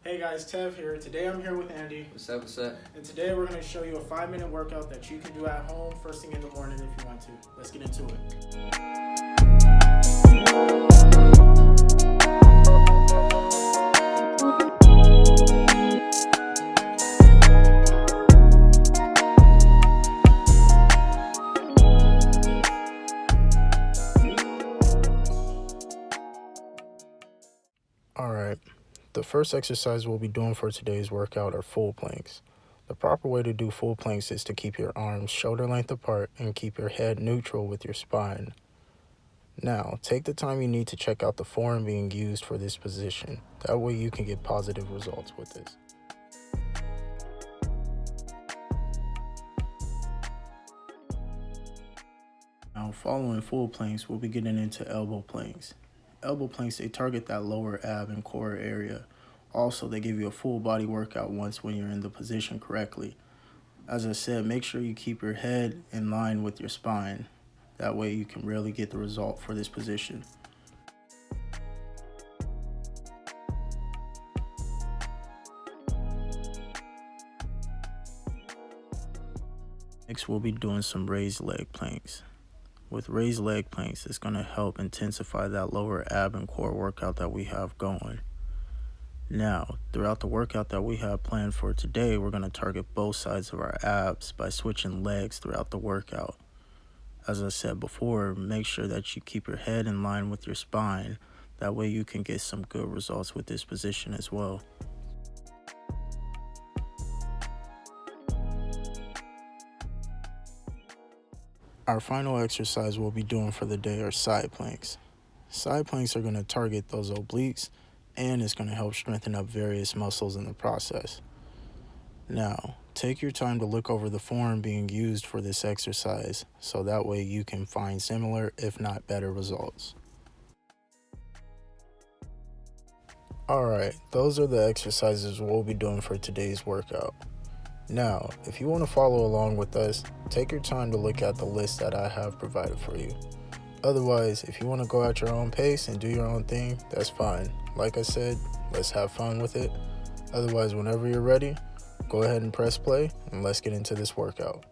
Hey guys, Tev here. Today I'm here with Andy. What's up, what's up? And today we're going to show you a 5-minute workout that you can do at home first thing in the morning if you want to. Let's get into it. Alright, the first exercise we'll be doing for today's workout are full planks. The proper way to do full planks is to keep your arms shoulder length apart and keep your head neutral with your spine. Now, take the time you need to check out the form being used for this position. That way you can get positive results with this. Now, following full planks, we'll be getting into elbow planks. Elbow planks, they target that lower ab and core area. Also, they give you a full body workout once when you're in the position correctly. As I said, make sure you keep your head in line with your spine. That way you can really get the result for this position. Next, we'll be doing some raised leg planks. With raised leg planks, it's going to help intensify that lower ab and core workout that we have going. Now, throughout the workout that we have planned for today, we're going to target both sides of our abs by switching legs throughout the workout. As I said before, make sure that you keep your head in line with your spine. That way you can get some good results with this position as well. Our final exercise we'll be doing for the day are side planks. Side planks are going to target those obliques and it's going to help strengthen up various muscles in the process. Now, take your time to look over the form being used for this exercise so that way you can find similar, if not better, results. Alright, those are the exercises we'll be doing for today's workout. Now, if you want to follow along with us, take your time to look at the list that I have provided for you. Otherwise, if you want to go at your own pace and do your own thing, that's fine. Like I said, let's have fun with it. Otherwise, whenever you're ready, go ahead and press play and let's get into this workout.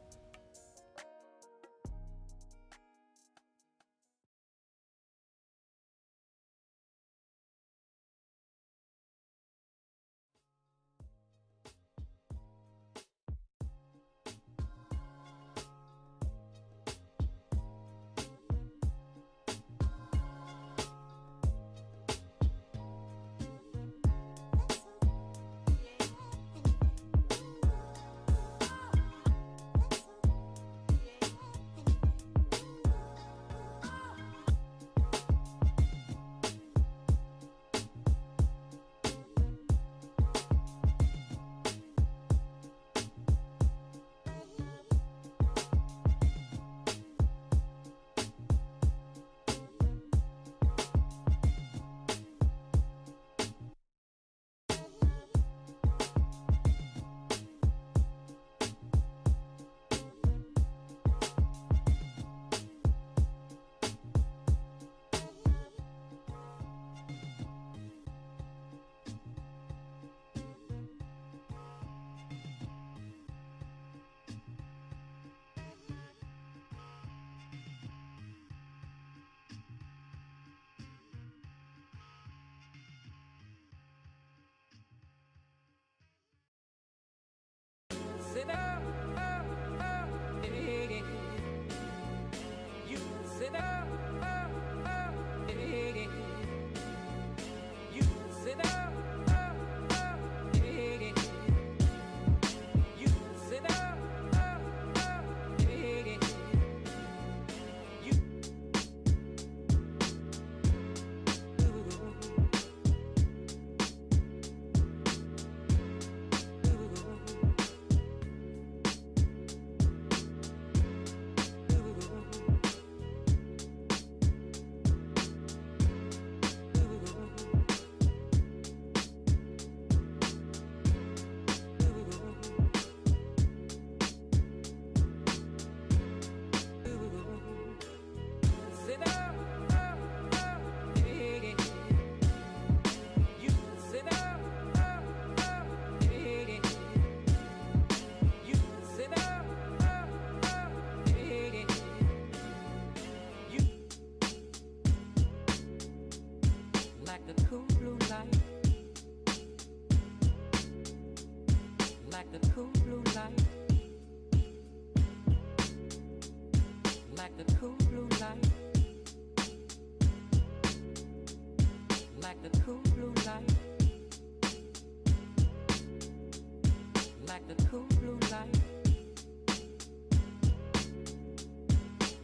like the cool blue light,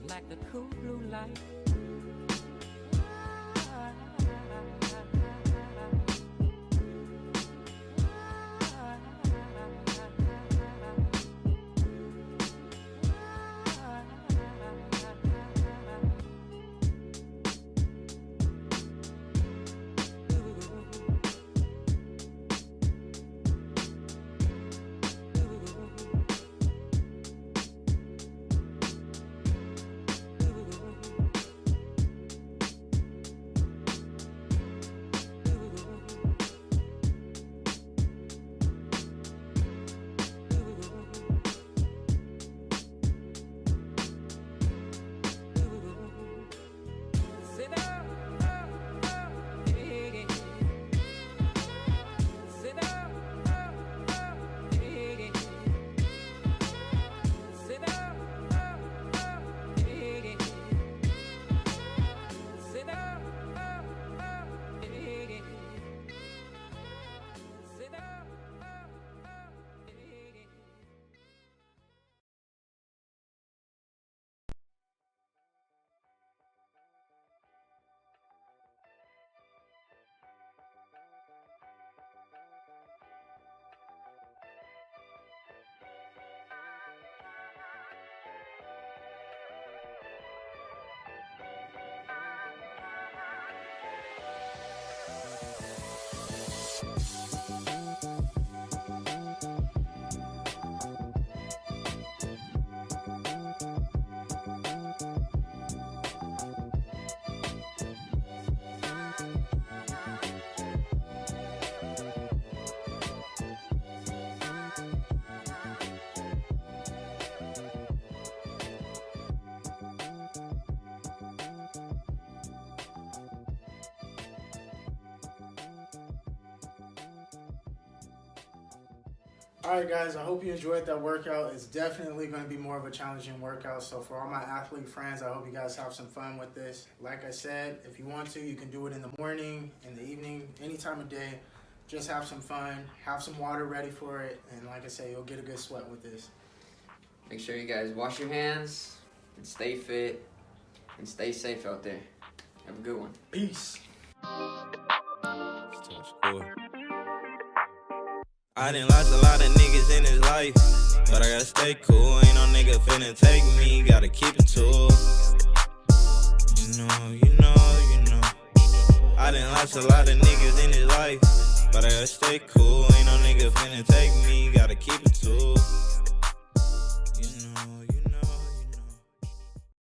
like the cool blue light. Alright guys, I hope you enjoyed that workout. It's definitely going to be more of a challenging workout. So for all my athlete friends, I hope you guys have some fun with this. Like I said, if you want to, you can do it in the morning, in the evening, any time of day. Just have some fun, have some water ready for it, and like I say, you'll get a good sweat with this. Make sure you guys wash your hands and stay fit and stay safe out there. Have a good one. Peace. I done lost a lot of niggas in his life, but I gotta stay cool. Ain't no nigga finna take me, gotta keep it cool. You know. I done lost a lot of niggas in his life, but I gotta stay cool. Ain't no nigga finna take me, gotta keep it cool.